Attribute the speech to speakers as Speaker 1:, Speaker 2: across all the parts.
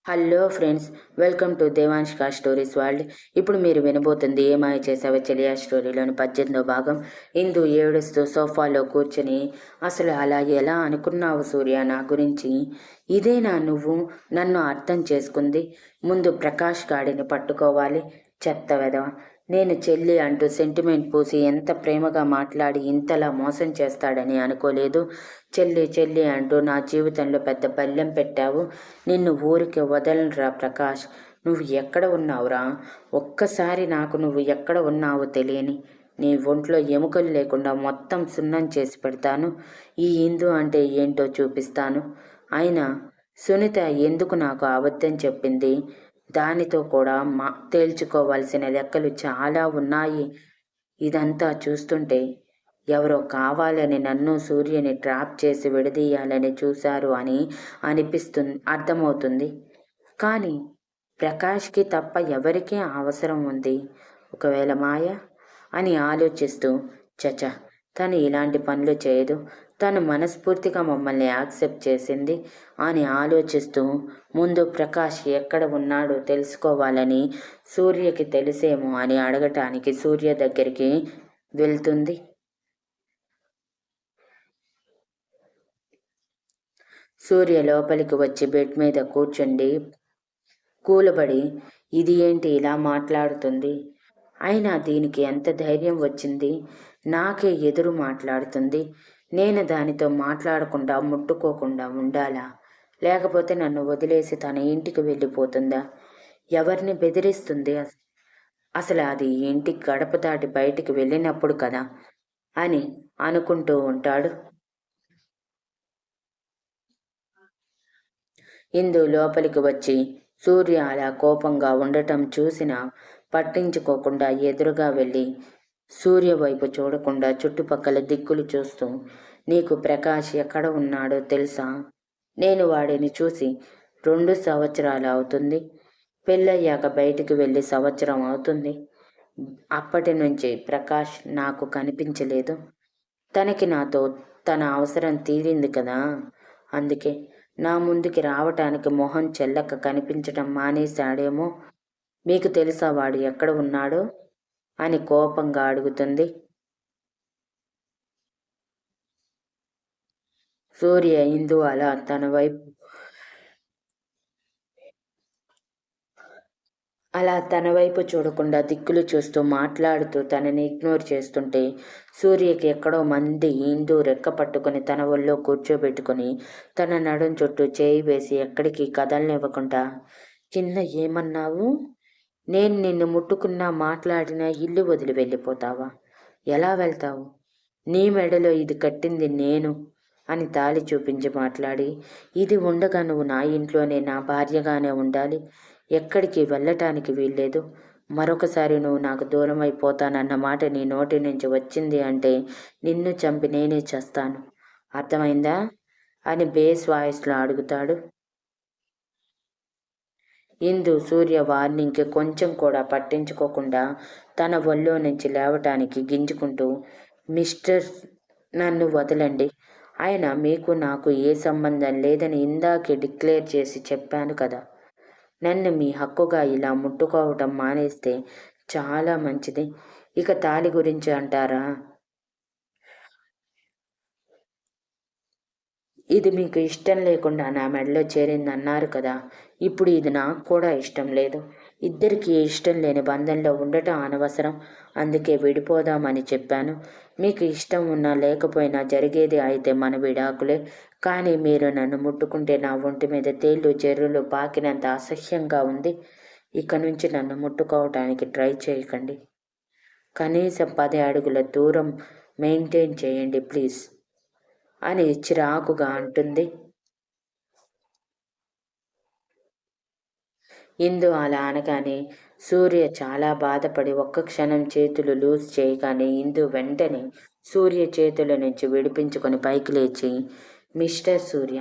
Speaker 1: Hello friends, welcome to దేవాంష్కా stories world. ఇప్పుడు మీరు వినబోతుంది ఏ మాయ చేసావే చెలియా స్టోరీలోని 18వ భాగం. ఇందు ఏడుస్తూ సోఫాలో కూర్చుని, అసలు అలా ఎలా అనుకున్నావు సూర్య నా గురించి? ఇదేనా నువ్వు నన్ను అర్థం చేసుకుంది? ముందు ప్రకాష్ గాడిని పట్టుకోవాలి. చెత్త వెధవ. నేను చెల్లి అంటూ సెంటిమెంట్ పూసి ఎంత ప్రేమగా మాట్లాడి ఇంతలా మోసం చేస్తాడని అనుకోలేదు. చెల్లి చెల్లి అంటూ నా జీవితంలో పెద్ద పల్లెం పెట్టావు. నిన్ను ఊరికి వదలనురా ప్రకాష్. నువ్వు ఎక్కడ ఉన్నావురా? ఒక్కసారి నాకు నువ్వు ఎక్కడ ఉన్నావో తెలియని నీ ఒంట్లో ఎముకలు లేకుండా మొత్తం సున్నం చేసి పెడతాను. ఈ ఇందు అంటే ఏంటో చూపిస్తాను. అయినా సునీత ఎందుకు నాకు అబద్ధం చెప్పింది? దానితో కూడా తేల్చుకోవాల్సిన లెక్కలు చాలా ఉన్నాయి. ఇదంతా చూస్తుంటే ఎవరో కావాలని నన్ను సూర్యని ట్రాప్ చేసి విడదీయాలని చూశారు అని అర్థమవుతుంది. కానీ ప్రకాష్కి తప్ప ఎవరికీ అవసరం ఉంది? ఒకవేళ మాయ అని ఆలోచిస్తూ, చచ, తను ఇలాంటి పనులు చేయదు, తను మనస్ఫూర్తిగా మమ్మల్ని యాక్సెప్ట్ చేసింది అని ఆలోచిస్తూ, ముందు ప్రకాష్ ఎక్కడ ఉన్నాడో తెలుసుకోవాలని, సూర్యకి తెలిసేమో అని అడగటానికి సూర్య దగ్గరికి వెళ్తుంది. సూర్య లోపలికి వచ్చి బెడ్ మీద కూలబడి, ఇది ఏంటి ఇలా మాట్లాడుతుంది? అయినా దీనికి ఎంత ధైర్యం వచ్చింది? నాకే ఎదురు మాట్లాడుతుంది. నేను దానితో మాట్లాడకుండా ముట్టుకోకుండా ఉండాలా? లేకపోతే నన్ను వదిలేసి తన ఇంటికి వెళ్ళిపోతుందా? ఎవరిని బెదిరిస్తుంది? అసలు అది ఇంటికి గడప దాటి బయటికి వెళ్ళినప్పుడు కదా అని అనుకుంటూ ఉంటాడు. ఇందు లోపలికి వచ్చి సూర్య అలా కోపంగా ఉండటం చూసినా పట్టించుకోకుండా ఎదురుగా వెళ్ళి సూర్య వైపు చూడకుండా చుట్టుపక్కల దిక్కులు చూస్తూ, నీకు ప్రకాష్ ఎక్కడ ఉన్నాడో తెలుసా? నేను వాడిని చూసి 2 సంవత్సరాలు అవుతుంది. పెళ్ళయ్యాక బయటికి వెళ్ళి సంవత్సరం అవుతుంది. అప్పటి నుంచి ప్రకాష్ నాకు కనిపించలేదు. తనకి నాతో తన అవసరం తీరింది కదా, అందుకే నా ముందుకి రావటానికి మొహం చెల్లక కనిపించటం మానేశాడేమో. మీకు తెలుసా వాడు ఎక్కడ ఉన్నాడో అని కోపంగా అడుగుతుంది. సూర్య ఇందు అలా తన వైపు చూడకుండా దిక్కులు చూస్తూ మాట్లాడుతూ తనని ఇగ్నోర్ చేస్తుంటే, సూర్యకి ఎక్కడో మంది ఇందు రెక్క పట్టుకుని తన ఒళ్ళో కూర్చోబెట్టుకుని తన నడుం చుట్టూ చేయి వేసి ఎక్కడికి కదలనివ్వకుండా, కింద ఏమన్నావు? నేను నిన్ను ముట్టుకున్నా మాట్లాడినా ఇల్లు వదిలి వెళ్ళిపోతావా? ఎలా వెళ్తావు? నీ మెడలో ఇది కట్టింది నేను అని తాళి చూపించి మాట్లాడి, ఇది ఉండగా నువ్వు నా ఇంట్లోనే నా భార్యగానే ఉండాలి, ఎక్కడికి వెళ్ళటానికి వీల్లేదు. మరొకసారి నువ్వు నాకు దూరం అయిపోతానన్న మాట నీ నోటి నుంచి వచ్చింది అంటే నిన్ను చంపి నేనే చేస్తాను. అర్థమైందా అని బేస్ వాయిస్లో అడుగుతాడు. ఇందు సూర్య వార్నింగ్కి కొంచెం కూడా పట్టించుకోకుండా తన ఒళ్ళో నుంచి లేవటానికి గింజుకుంటూ, మిస్టర్, నన్ను వదలండి. ఆయన మీకు నాకు ఏ సంబంధం లేదని ఇందాకే డిక్లేర్ చేసి చెప్పాను కదా. నన్ను మీ హక్కుగా ఇలా ముట్టుకోవటం మానేస్తే చాలా మంచిది. ఇక తాళి గురించి అంటారా? ఇది మీకు ఇష్టం లేకుండా నా మెడలో చేరిందన్నారు కదా. ఇప్పుడు ఇది నాకు కూడా ఇష్టం లేదు. ఇద్దరికీ ఇష్టం లేని బంధంలో ఉండటం అనవసరం. అందుకే విడిపోదామని చెప్పాను. మీకు ఇష్టం ఉన్నా లేకపోయినా జరిగేది అయితే మన విడాకులే. కానీ మీరు నన్ను ముట్టుకుంటే నా ఒంటి మీద తేళ్ళు చెర్రులు పాకినంత అసహ్యంగా ఉంది. ఇక నుంచి నన్ను ముట్టుకోవటానికి ట్రై చేయకండి. కనీసం 10 అడుగుల దూరం మెయింటైన్ చేయండి ప్లీజ్ అని చిరాకుగా అంటుంది. ఇందు అలా అనగానే సూర్య చాలా బాధపడి ఒక్క క్షణం చేతులు లూజ్ చేయగానే ఇందు వెంటనే సూర్య చేతుల నుంచి విడిపించుకొని పైకి లేచి, మిస్టర్ సూర్య,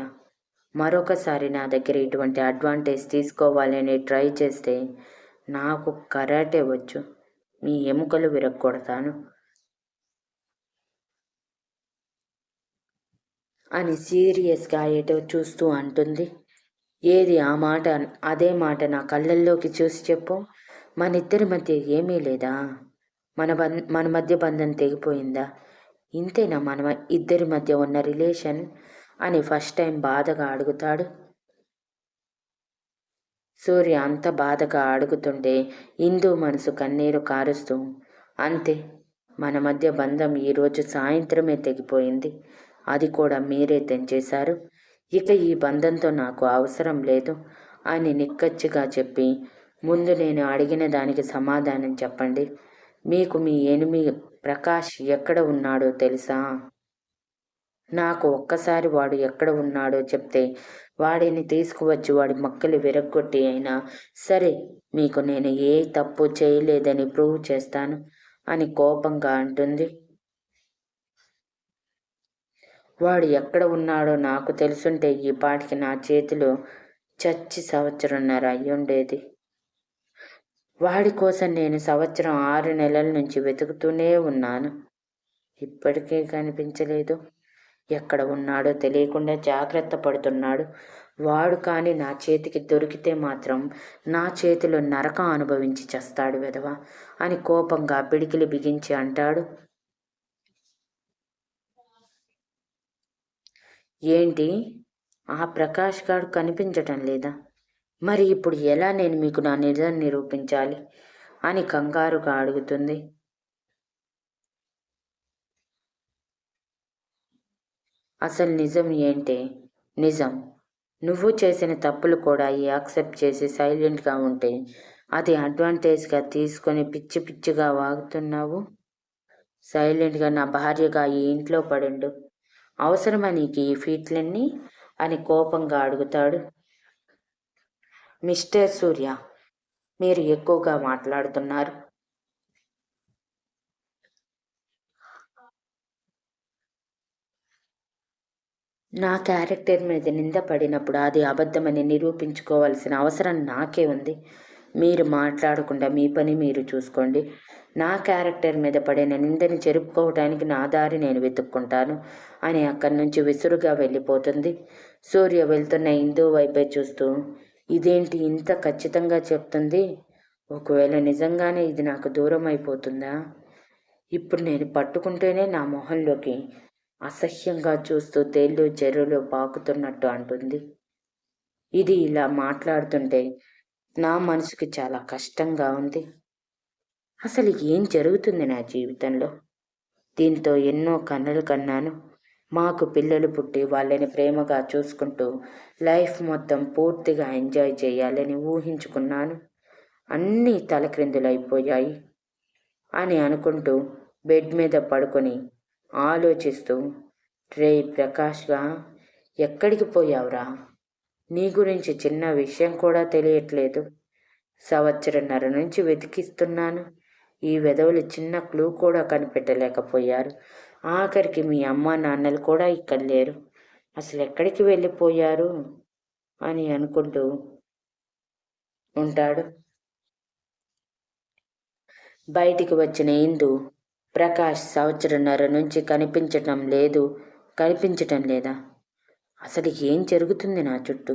Speaker 1: మరొకసారి నా దగ్గర ఇటువంటి అడ్వాంటేజ్ తీసుకోవాలని ట్రై చేస్తే నాకు కరాటే వచ్చు, మీ ఎముకలు విరగొడతాను అని సీరియస్గా ఎటో చూస్తూ అంటుంది. ఏది ఆ మాట? అదే మాట నా కళ్ళల్లోకి చూసి చెప్పు. మనిద్దరి మధ్య ఏమీ లేదా? మన మధ్య బంధం తెగిపోయిందా? ఇంతేనా ఇద్దరి మధ్య ఉన్న రిలేషన్ అని ఫస్ట్ టైం బాధగా అడుగుతాడు. సూర్య అంత బాధగా అడుగుతుంటే ఇందు మనసు కన్నీరు కారుస్తూ, అంతే, మన మధ్య బంధం ఈరోజు సాయంత్రమే తెగిపోయింది. అది కూడా మీరే తెంచేశారు. ఇక ఈ బంధంతో నాకు అవసరం లేదు అని నిక్కచ్చిగా చెప్పి, ముందు నేను అడిగిన దానికి సమాధానం చెప్పండి. మీకు మీ ఎనిమి ప్రకాష్ ఎక్కడ ఉన్నాడో తెలుసా? నాకు ఒక్కసారి వాడు ఎక్కడ ఉన్నాడో చెప్తే వాడిని తీసుకువచ్చి వాడి మక్కలు విరగ్గొట్టి అయినా సరే మీకు నేను ఏ తప్పు చేయలేదని ప్రూవ్ చేస్తాను అని కోపంగా అంటుంది. వాడు ఎక్కడ ఉన్నాడో నాకు తెలుసుంటే ఈ పాటికి నా చేతిలో చచ్చి సంవత్సరంన్నర అయ్యుండేది. వాడి కోసం నేను సంవత్సరం 6 నెలల నుంచి వెతుకుతూనే ఉన్నాను. ఇప్పటికే కనిపించలేదు. ఎక్కడ ఉన్నాడో తెలియకుండా జాగ్రత్త పడుతున్నాడు. వాడు కానీ నా చేతికి దొరికితే మాత్రం నా చేతిలో నరకం అనుభవించి చస్తాడు వెధవ అని కోపంగా పిడికిలి బిగించి అంటాడు. ఏంటి, ఆ ప్రకాష్ గారు కనిపించటం లేదా? మరి ఇప్పుడు ఎలా నేను మీకు నా నిజం నిరూపించాలి అని కంగారుగా అడుగుతుంది. అసలు నిజం ఏంటి? నిజం, నువ్వు చేసిన తప్పులు కూడా యాక్సెప్ట్ చేసి సైలెంట్గా ఉంటే అది అడ్వాంటేజ్గా తీసుకొని పిచ్చి పిచ్చిగా వాగుతున్నావు. సైలెంట్గా నా భార్యగా ఈ ఇంట్లో పడుండు. అవసరమా నీకు ఈ ఫీట్లన్నీ అని కోపంగా అడుగుతాడు. మిస్టర్ సూర్య, మీరు ఎక్కువగా మాట్లాడుతున్నారు. నా క్యారెక్టర్ మీద నింద పడినప్పుడు అది అబద్ధమని నిరూపించుకోవాల్సిన అవసరం నాకే ఉంది. మీరు మాట్లాడకుండా మీ పని మీరు చూసుకోండి. నా క్యారెక్టర్ మీద పడిన నిందని చెరుపుకోవటానికి నా దారి నేను వెతుక్కుంటాను అని అక్కడి నుంచి విసురుగా వెళ్ళిపోతుంది. సూర్య వెళ్తున్న ఇందు వైపే చూస్తూ, ఇదేంటి ఇంత ఖచ్చితంగా చెప్తుంది? ఒకవేళ నిజంగానే ఇది నాకు దూరం అయిపోతుందా? ఇప్పుడు నేను పట్టుకుంటేనే నా మొహంలోకి అసహ్యంగా చూస్తూ తేళ్ళు చెరువులో పాకుతున్నట్టు అంటుంది. ఇది ఇలా మాట్లాడుతుంటే నా మనసుకి చాలా కష్టంగా ఉంది. అసలు ఏం జరుగుతుంది నా జీవితంలో? దీంతో ఎన్నో కన్నలు కన్నాను. మాకు పిల్లలు పుట్టి వాళ్ళని ప్రేమగా చూసుకుంటూ లైఫ్ మొత్తం పూర్తిగా ఎంజాయ్ చేయాలని ఊహించుకున్నాను. అన్నీ తలక్రిందులైపోయాయి అని అనుకుంటూ బెడ్ మీద పడుకొని ఆలోచిస్తూ, రే ప్రకాష్గా, ఎక్కడికి పోయావురా? నీ గురించి చిన్న విషయం కూడా తెలియట్లేదు. సంవత్సరంన్నర నుంచి వెతికిస్తున్నాను. ఈ వెధవులు చిన్న క్లూ కూడా కనిపెట్టలేకపోయారు. ఆఖరికి మీ అమ్మ నాన్నలు కూడా ఇక్కడ లేరు. అసలు ఎక్కడికి వెళ్ళిపోయారు అని అనుకుంటూ ఉంటాడు. బయటికి వచ్చిన ఇందు, ప్రకాష్ సంవత్సరంన్నర నుంచి కనిపించటం లేదా? అసలు ఏం జరుగుతుంది నా చుట్టూ?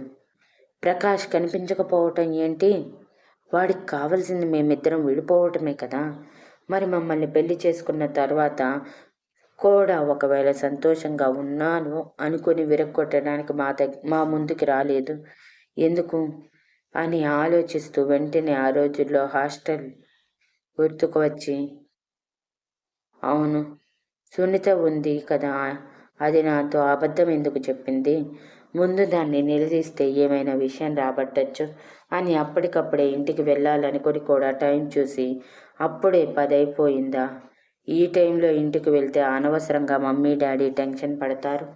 Speaker 1: ప్రకాష్ కనిపించకపోవటం ఏంటి? వాడికి కావలసింది మేమిద్దరం విడిపోవటమే కదా. మరి మమ్మల్ని పెళ్లి చేసుకున్న తర్వాత కూడా ఒకవేళ సంతోషంగా ఉన్నాను అనుకుని విరగొట్టడానికి మా ముందుకి రాలేదు ఎందుకు అని ఆలోచిస్తూ వెంటనే ఆ రోజుల్లో హాస్టల్ గుర్తుకు వచ్చి, అవును, సునీత ఉంది కదా, అది నాతో అబద్ధం ఎందుకు చెప్పింది? ముందు దాన్ని నిలదీస్తే ఏమైనా విషయం రాబట్టచ్చు అని అప్పటికప్పుడే ఇంటికి వెళ్ళాలనుకొని కూడా టైం చూసి అప్పుడే 10 అయిపోయిందా? ఈ టైంలో ఇంటికి వెళ్తే అనవసరంగా మమ్మీ డాడీ టెన్షన్ పడతారు.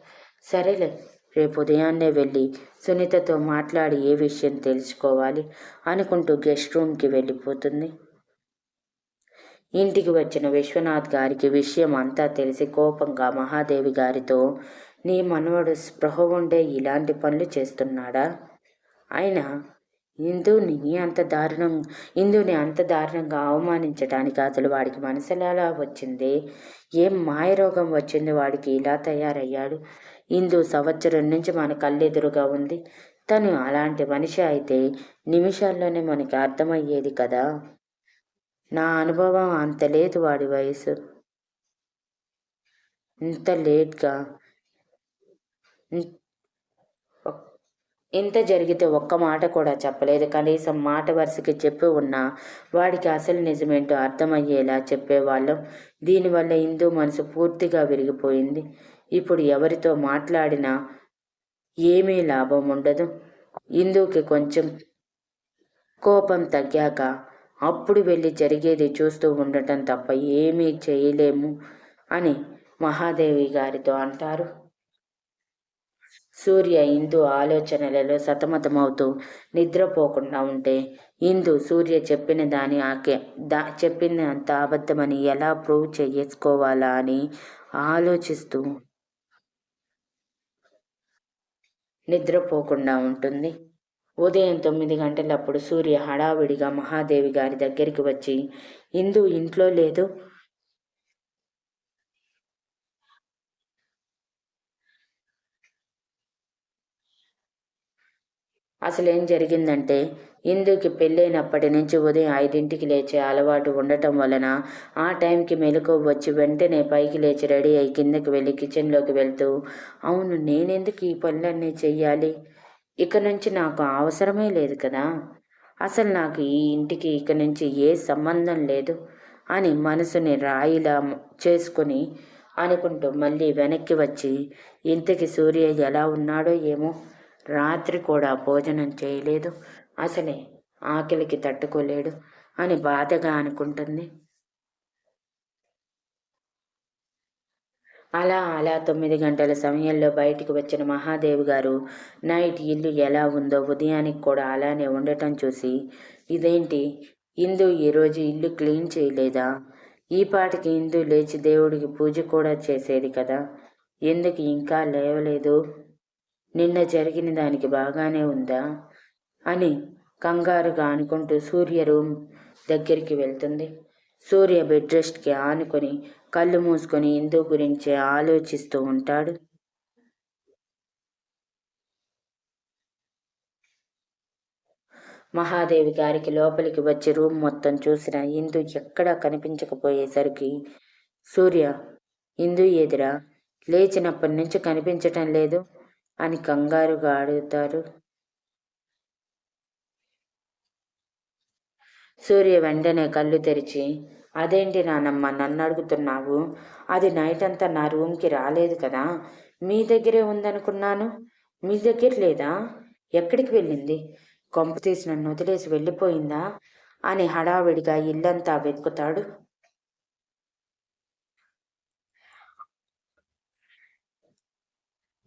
Speaker 1: సరేలే, రేపు ఉదయాన్నే వెళ్ళి సునీతతో మాట్లాడి ఏ విషయం తెలుసుకోవాలి అనుకుంటూ గెస్ట్ రూమ్కి వెళ్ళిపోతుంది. ఇంటికి వచ్చిన విశ్వనాథ్ గారికి విషయం అంతా తెలిసి కోపంగా మహాదేవి గారితో, నీ మనవడు స్పృహ ఉండే ఇలాంటి పనులు చేస్తున్నాడా? అయినా ఇందుని అంత దారుణంగా అవమానించడానికి అసలు వాడికి మనసులా వచ్చింది? ఏం మాయరోగం వచ్చింది వాడికి ఇలా తయారయ్యాడు? ఇందు సంవత్సరం నుంచి మన కళ్ళెదురుగా ఉంది. తను అలాంటి మనిషి అయితే నిమిషాల్లోనే మనకి అర్థమయ్యేది కదా. నా అనుభవం అంత లేదు, వాడి వయసు ఇంత లేట్గా ఇంత జరిగితే ఒక్క మాట కూడా చెప్పలేదు. కనీసం మాట వరుసకి చెప్పి ఉన్నా వాడికి అసలు నిజమేంటో అర్థమయ్యేలా చెప్పేవాళ్ళం. దీనివల్ల ఇందు మనసు పూర్తిగా విరిగిపోయింది. ఇప్పుడు ఎవరితో మాట్లాడినా ఏమీ లాభం ఉండదు. ఇందుకి కొంచెం కోపం తగ్గాక అప్పుడు వెళ్ళి జరిగేది చూస్తూ ఉండటం తప్ప ఏమీ చేయలేము అని మహాదేవి గారితో అంటారు. సూర్య ఇందు ఆలోచనలలో సతమతమవుతూ నిద్రపోకుండా ఉంటే ఇందు సూర్య చెప్పిన దాని చెప్పినంత అబద్ధమని ఎలా ప్రూవ్ చేసుకోవాలా అని ఆలోచిస్తూ నిద్రపోకుండా ఉంటుంది. ఉదయం 9 గంటలప్పుడు సూర్య హడావిడిగా మహాదేవి గారి దగ్గరికి వచ్చి, ఇందు ఇంట్లో లేదు, అసలేం జరిగిందంటే ఇందుకి పెళ్ళైనప్పటి నుంచి ఉదయం 5ంటికి లేచే అలవాటు ఉండటం వలన ఆ టైంకి మెలకువ వచ్చి వెంటనే పైకి లేచి రెడీ అయి కిందకి వెళ్ళి కిచెన్లోకి వెళ్తూ, అవును నేనెందుకు ఈ పనులన్నీ చెయ్యాలి, ఇక నుంచి నాకు అవసరమే లేదు కదా, అసలు నాకు ఈ ఇంటికి ఇక నుంచి ఏ సంబంధం లేదు అని మనసుని రాయిలా చేసుకుని అనుకుంటూ మళ్ళీ వెనక్కి వచ్చి, ఇంతకి సూర్య ఎలా ఉన్నాడో ఏమో, రాత్రి కూడా భోజనం చేయలేదు, అసలే ఆకలికి తట్టుకోలేడు అని బాధగా అనుకుంటుంది. అలా 9 గంటల సమయంలో బయటికి వచ్చిన మహాదేవి గారు నైట్ ఇల్లు ఎలా ఉందో ఉదయానికి కూడా అలానే ఉండటం చూసి, ఇదేంటి ఇందు ఈరోజు ఇల్లు క్లీన్ చేయలేదా, ఈ పాటికి ఇందు లేచి దేవుడికి పూజ కూడా చేసేది కదా, ఎందుకు ఇంకా లేవలేదు, నిన్న జరిగిన దానికి బాగానే ఉందా అని కంగారుగా అనుకుంటూ సూర్య రూమ్ దగ్గరికి వెళ్తుంది. సూర్య బెడ్ రెస్ట్కి ఆనుకొని కళ్ళు మూసుకొని ఇందు గురించి ఆలోచిస్తూ ఉంటాడు. మహాదేవి గారికి లోపలికి వచ్చి రూమ్ మొత్తం చూసిన ఇందు ఎక్కడా కనిపించకపోయేసరికి, సూర్య ఇందు ఎదురా లేచినప్పటి నుంచి కనిపించటం లేదు అని కంగారుగా అడుగుతారు. సూర్య వెంటనే కళ్ళు తెరిచి, అదేంటి నానమ్మ నన్ను అడుగుతున్నావు, అది నైట్ అంతా నా రూమ్కి రాలేదు కదా, మీ దగ్గరే ఉందనుకున్నాను, మీ దగ్గర లేదా, ఎక్కడికి వెళ్ళింది, కొంప తీసి నన్ను వదిలేసి వెళ్ళిపోయిందా అని హడావిడిగా ఇల్లంతా వెతుకుతాడు.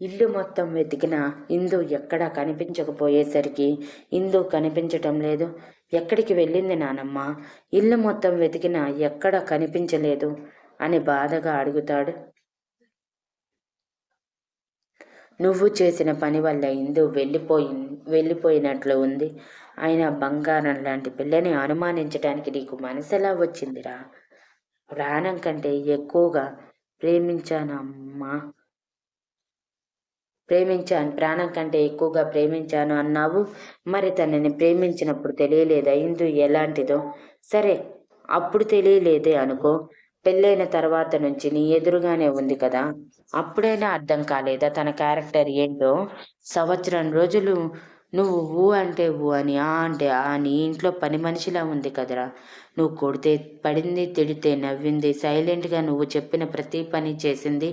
Speaker 1: ఇల్లు మొత్తం వెతికిన ఇందు ఎక్కడా కనిపించకపోయేసరికి, ఇందు కనిపించటం లేదు, ఎక్కడికి వెళ్ళింది నానమ్మ, ఇల్లు మొత్తం వెతికినా ఎక్కడ కనిపించలేదు అని బాధగా అడుగుతాడు. నువ్వు చేసిన పని వల్ల ఇందు వెళ్ళిపోయినట్లు ఉంది, అయినా బంగారం లాంటి పిల్లని అనుమానించడానికి నీకు మనసెలా వచ్చిందిరా, ప్రాణం కంటే ఎక్కువగా ప్రేమించానమ్మా, ప్రాణం కంటే ఎక్కువగా ప్రేమించాను అన్నావు, మరి తనని ప్రేమించినప్పుడు తెలియలేదా ఇందు ఎలాంటిదో, సరే అప్పుడు తెలియలేదే అనుకో, పెళ్ళైన తర్వాత నుంచి నీ ఎదురుగానే ఉంది కదా, అప్పుడైనా అర్థం కాలేదా తన క్యారెక్టర్ ఏంటో, సంవత్సరం రోజులు నువ్వు ఊ అంటే ఊ అని ఆ అంటే ఆ నీ ఇంట్లో పని మనిషిలా ఉంది కదరా, నువ్వు కొడితే పడింది, తిడితే నవ్వింది, సైలెంట్గా నువ్వు చెప్పిన ప్రతి పని చేసింది,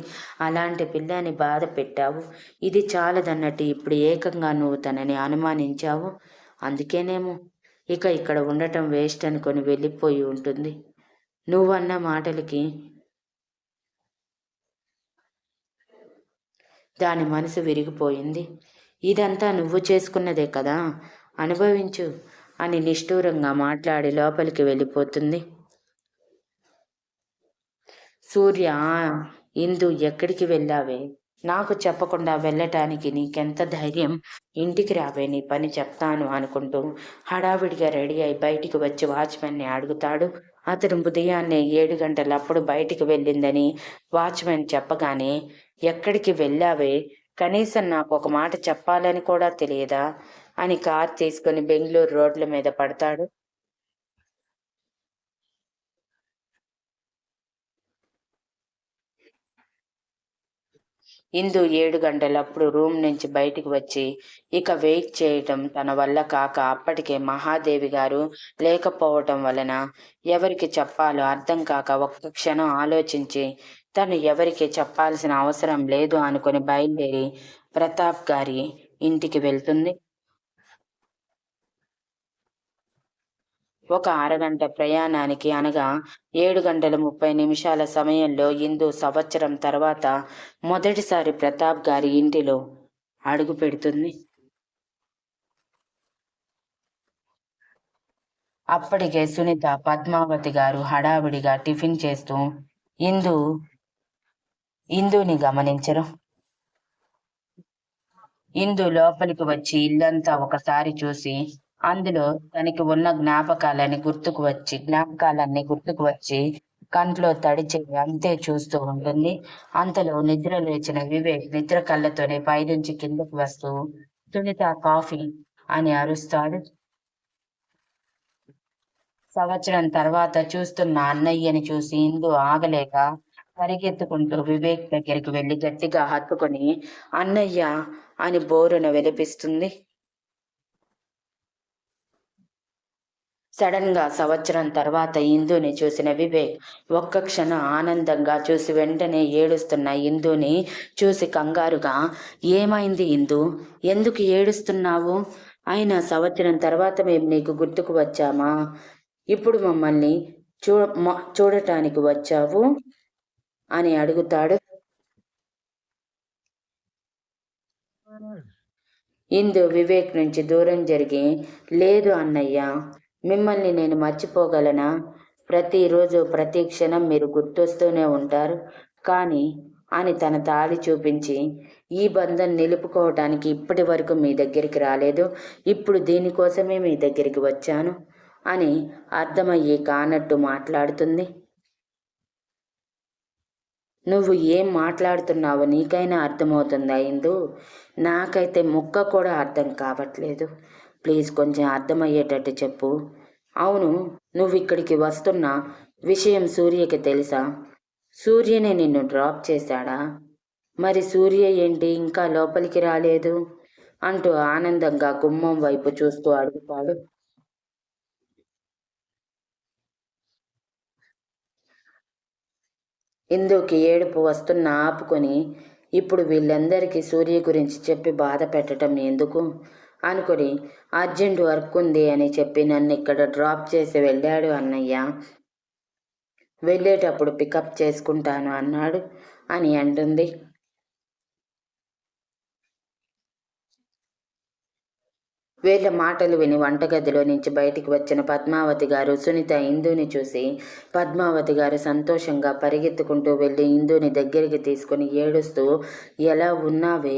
Speaker 1: అలాంటి పిల్లని బాధ పెట్టావు, ఇది చాలదన్నట్టు ఇప్పుడు ఏకంగా నువ్వు తనని అనుమానించావు, అందుకేనేమో ఇక ఇక్కడ ఉండటం వేస్ట్ అనుకొని వెళ్ళిపోయి ఉంటుంది, నువ్వన్న మాటలకి దాని మనసు విరిగిపోయింది, ఇదంతా నువ్వు చేసుకున్నదే కదా, అనుభవించు అని నిష్ఠూరంగా మాట్లాడి లోపలికి వెళ్ళిపోతుంది. సూర్య, ఇందు ఎక్కడికి వెళ్ళావే, నాకు చెప్పకుండా వెళ్ళటానికి నీకెంత ధైర్యం, ఇంటికి రావే నీ పని చెప్తాను అనుకుంటూ హడావిడిగా రెడీ అయి బయటికి వచ్చి వాచ్మెన్ని అడుగుతాడు. అతను ఉదయాన్నే 7 గంటలప్పుడు బయటికి వెళ్ళిందని వాచ్మెన్ చెప్పగానే, ఎక్కడికి వెళ్ళావే, కనీసం నాకు ఒక మాట చెప్పాలని కూడా తెలియదా అని కార్ తీసుకుని బెంగళూరు రోడ్ల మీద పడతాడు. ఇందు 7 గంటలప్పుడు రూమ్ నుంచి బయటికి వచ్చి ఇక వెయిట్ చేయటం తన వల్ల కాక అప్పటికే మహాదేవి గారు లేకపోవటం వలన ఎవరికి చెప్పాలో అర్థం కాక ఒక్క క్షణం ఆలోచించి తను ఎవరికి చెప్పాల్సిన అవసరం లేదు అనుకుని బయలుదేరి ప్రతాప్ గారి ఇంటికి వెళ్తుంది. ఒక అరగంట ప్రయాణానికి అనగా 7 గంటల 30 నిమిషాల సమయంలో ఇందు సంవత్సరం తర్వాత మొదటిసారి ప్రతాప్ గారి ఇంటిలో అడుగు పెడుతుంది. అప్పటికే సునీత, పద్మావతి గారు హడావిడిగా టిఫిన్ చేస్తూ ఇందు ఇందుని గమనించరు. ఇందు లోపలికి వచ్చి ఇల్లంతా ఒకసారి చూసి అందులో తనకి ఉన్న జ్ఞాపకాలన్నీ గుర్తుకు వచ్చి కంట్లో తడిచి అంతే చూస్తూ ఉంటుంది. అంతలో నిద్ర లేచిన వివేక్ నిద్ర కళ్ళతోనే పైనుంచి కిందకు వస్తూ సునీత కాఫీ అని అరుస్తాడు. సంవత్సరం తర్వాత చూస్తున్న అన్నయ్యని చూసి ఇందు ఆగలేక పరిగెత్తుకుంటూ వివేక్ దగ్గరికి వెళ్లి గట్టిగా హత్తుకొని అన్నయ్య అని బోరున విలపిస్తుంది. సడన్ గా సంవత్సరం తర్వాత ఇందుని చూసిన వివేక్ ఒక్క క్షణం ఆనందంగా చూసి వెంటనే ఏడుస్తున్న ఇందుని చూసి కంగారుగా, ఏమైంది ఇందు, ఎందుకు ఏడుస్తున్నావు? అయినా సంవత్సరం తర్వాత మేము నీకు గుర్తుకు వచ్చామా? ఇప్పుడు మమ్మల్ని చూడటానికి వచ్చావు అని అడుగుతాడు. ఇందు వివేక్ నుంచి దూరం జరిగి, లేదు అన్నయ్య, మిమ్మల్ని నేను మర్చిపోగలనా? ప్రతిరోజు ప్రతి క్షణం మీరు గుర్తొస్తూనే ఉంటారు కానీ అని తన తాళి చూపించి, ఈ బంధం నిలుపుకోవటానికి ఇప్పటి వరకు మీ దగ్గరికి రాలేదు, ఇప్పుడు దీనికోసమే మీ దగ్గరికి వచ్చాను అని అర్థమయ్యి కానట్టు మాట్లాడుతుంది. నువ్వు ఏం మాట్లాడుతున్నావో నీకైనా అర్థమవుతుందా ఇందు? నాకైతే ముక్క కూడా అర్థం కావట్లేదు. ప్లీజ్ కొంచెం అర్థమయ్యేటట్టు చెప్పు. అవును, నువ్వు ఇక్కడికి వస్తున్న విషయం సూర్యకి తెలుసా? సూర్యనే నిన్ను డ్రాప్ చేశాడా? మరి సూర్య ఏంటి ఇంకా లోపలికి రాలేదు అంటూ ఆనందంగా గుమ్మం వైపు చూస్తూ అడుగుతాడు. ఇందుకి ఏడుపు వస్తున్న ఆపుకొని, ఇప్పుడు వీళ్ళందరికీ సూర్య గురించి చెప్పి బాధ పెట్టడం ఎందుకు అనుకుని, అర్జెంట్ వర్క్ ఉంది అని చెప్పి నన్ను ఇక్కడ డ్రాప్ చేసి వెళ్ళాడు అన్నయ్య. వెళ్ళేటప్పుడు పికప్ చేసుకుంటాను అన్నాడు అని అంటుంది. వీళ్ళ మాటలు విని వంటగదిలో నుంచి బయటికి వచ్చిన పద్మావతి గారు సునీత ఇందుని చూసి పద్మావతి గారు సంతోషంగా పరిగెత్తుకుంటూ వెళ్ళి ఇందుని దగ్గరికి తీసుకుని ఏడుస్తూ, ఎలా ఉన్నావే,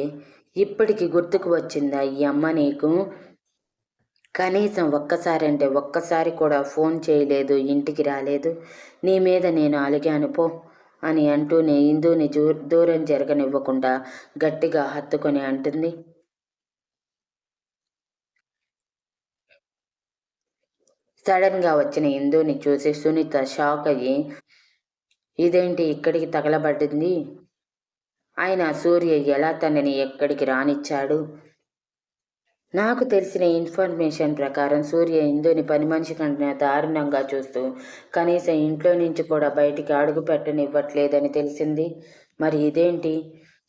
Speaker 1: ఇప్పటికి గుర్తుకు వచ్చిందా ఈ అమ్మ నీకు? కనీసం ఒక్కసారంటే ఒక్కసారి కూడా ఫోన్ చేయలేదు, ఇంటికి రాలేదు, నీ మీద నేను అలిగాను పో అని అంటూనే ఇందుని దూరం జరగనివ్వకుండా గట్టిగా హత్తుకొని అంటుంది. సడన్గా వచ్చిన ఇందుని చూసి సునీత షాక్ అయ్యి, ఇదేంటి ఇక్కడికి తగలబడింది? అయినా సూర్య ఎలా తనని ఎక్కడికి రానిచ్చాడు? నాకు తెలిసిన ఇన్ఫర్మేషన్ ప్రకారం సూర్య ఇందుని పని మనిషి కంటే దారుణంగా చూస్తూ కనీసం ఇంట్లో నుంచి కూడా బయటికి అడుగు పెట్టనివ్వట్లేదని తెలిసింది. మరి ఇదేంటి,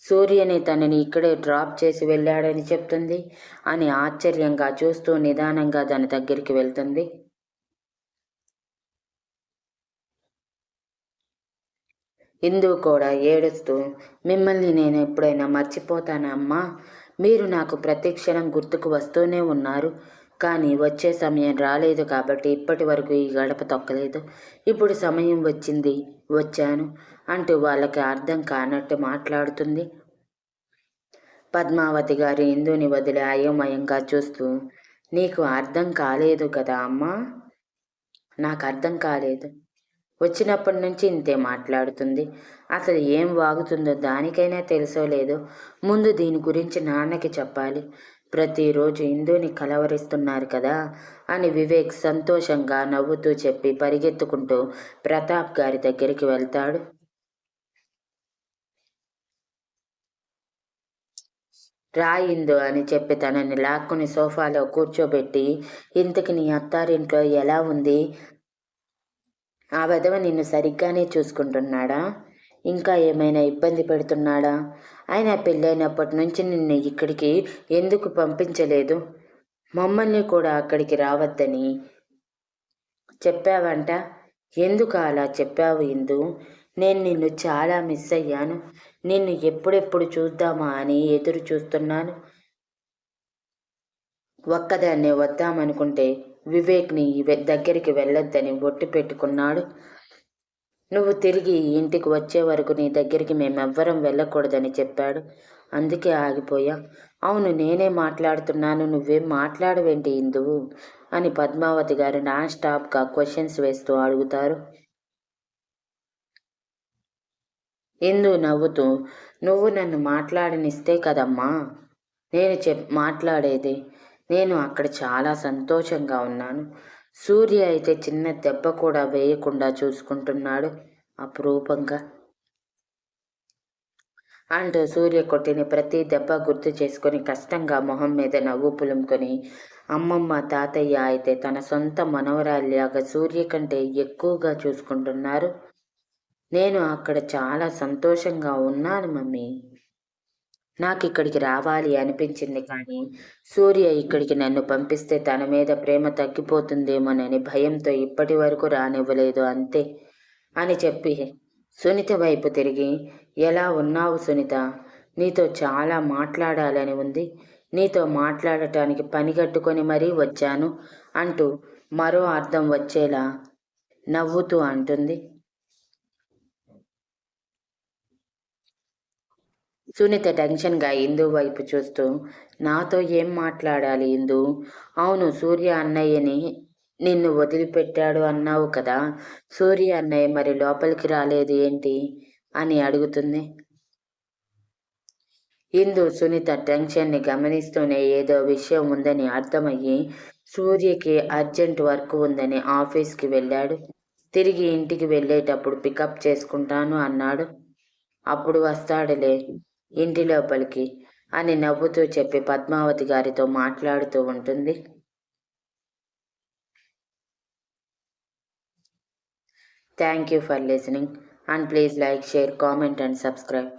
Speaker 1: సూర్యని తనని ఇక్కడే డ్రాప్ చేసి వెళ్ళాడని చెప్తుంది అని ఆశ్చర్యంగా చూస్తూ నిదానంగా దాని దగ్గరికి వెళ్తుంది. ఇందు కూడా ఏడుస్తూ, మిమ్మల్ని నేను ఎప్పుడైనా మర్చిపోతానా అమ్మా? మీరు నాకు ప్రతి క్షణం గుర్తుకు వస్తూనే ఉన్నారు, కానీ వచ్చే సమయం రాలేదు కాబట్టి ఇప్పటి వరకు ఈ గడప తొక్కలేదు. ఇప్పుడు సమయం వచ్చింది, వచ్చాను అంటూ వాళ్ళకి అర్థం కానట్టు మాట్లాడుతుంది. పద్మావతి గారు ఇందుని వదిలి అయోమయంగా చూస్తూ, నీకు అర్థం కాలేదు కదా అమ్మా? నాకు అర్థం కాలేదు. వచ్చినప్పటి నుంచి ఇంతే మాట్లాడుతుంది. అసలు ఏం వాగుతుందో దానికైనా తెలుసో లేదో ముందు దీని గురించి నాన్నకి చెప్పాలి. ప్రతిరోజు ఇందుని కలవరిస్తున్నారు కదా అని వివేక్ సంతోషంగా నవ్వుతూ చెప్పి పరిగెత్తుకుంటూ ప్రతాప్ గారి దగ్గరికి వెళ్తాడు. రా ఇందు అని చెప్పి తనని లాక్కుని సోఫాలో కూర్చోబెట్టి, ఇంతకి నీ అత్తారింట్లో ఎలా ఉంది? ఆ వెధవ నిన్ను సరిగ్గానే చూసుకుంటున్నాడా? ఇంకా ఏమైనా ఇబ్బంది పెడుతున్నాడా? ఆయన పెళ్ళైనప్పటి నుంచి నిన్ను ఇక్కడికి ఎందుకు పంపించలేదు? మమ్మల్ని కూడా అక్కడికి రావద్దని చెప్పావంట. ఎందుకు అలా చెప్పావు ఇందు? నేను నిన్ను చాలా మిస్ అయ్యాను. నిన్ను ఎప్పుడెప్పుడు చూద్దామా అని ఎదురు చూస్తున్నాను. ఒక్కదాన్నే వద్దామనుకుంటే వివేక్ని దగ్గరికి వెళ్ళొద్దని ఒట్టు పెట్టుకున్నాడు. నువ్వు తిరిగి ఇంటికి వచ్చే వరకు నీ దగ్గరికి మేమెవ్వరం వెళ్ళకూడదని చెప్పాడు. అందుకే ఆగిపోయా. అవును, నేనే మాట్లాడుతున్నాను, నువ్వేం మాట్లాడవేంటి ఇందు అని పద్మావతి గారు నాన్ స్టాప్గా క్వశ్చన్స్ వేస్తూ అడుగుతారు. ఇందు నవ్వుతూ, నువ్వు నన్ను మాట్లాడనిస్తే కదమ్మా నేను మాట్లాడేది. నేను అక్కడ చాలా సంతోషంగా ఉన్నాను. సూర్య అయితే చిన్న దెబ్బ కూడా వేయకుండా చూసుకుంటున్నాడు అపురూపంగా అంటూ సూర్య కొట్టిన ప్రతి దెబ్బ గుర్తు చేసుకొని కష్టంగా మొహం మీద నవ్వు పులుముకొని, అమ్మమ్మ తాతయ్య అయితే తన సొంత మనవరాలిలాగా సూర్య కంటే ఎక్కువగా చూసుకుంటున్నారు. నేను అక్కడ చాలా సంతోషంగా ఉన్నాను మమ్మీ. నాకు ఇక్కడికి రావాలి అనిపించింది, కానీ సూర్య ఇక్కడికి నన్ను పంపిస్తే తన మీద ప్రేమ తగ్గిపోతుందేమోనని భయంతో ఇప్పటి వరకు రానివ్వలేదు అంతే అని చెప్పి సునీత వైపు తిరిగి, ఎలా ఉన్నావు సునీత? నీతో చాలా మాట్లాడాలని ఉంది. నీతో మాట్లాడటానికి పనిగట్టుకొని మరీ వచ్చాను అంటూ మరో అర్థం వచ్చేలా నవ్వుతూ అంటుంది. సునీత టెన్షన్గా ఇందు వైపు చూస్తూ, నాతో ఏం మాట్లాడాలి ఇందు? అవును, సూర్య అన్నయ్యని నిన్ను వదిలిపెట్టాడు అన్నావు కదా, సూర్య అన్నయ్య మరి లోపలికి రాలేదు ఏంటి అని అడుగుతుంది. ఇందు సునీత టెన్షన్ని గమనిస్తూనే ఏదో విషయం ఉందని అర్థమయ్యి, సూర్యకి అర్జెంట్ వర్క్ ఉందని ఆఫీస్కి వెళ్ళాడు. తిరిగి ఇంటికి వెళ్ళేటప్పుడు పికప్ చేసుకుంటాను అన్నాడు. అప్పుడు వస్తాడులే ఇంటి లోపలికి అని నవ్వుతూ చెప్పి పద్మావతి గారితో మాట్లాడుతూ ఉంటుంది. Thank you for listening and please like, share, comment and subscribe.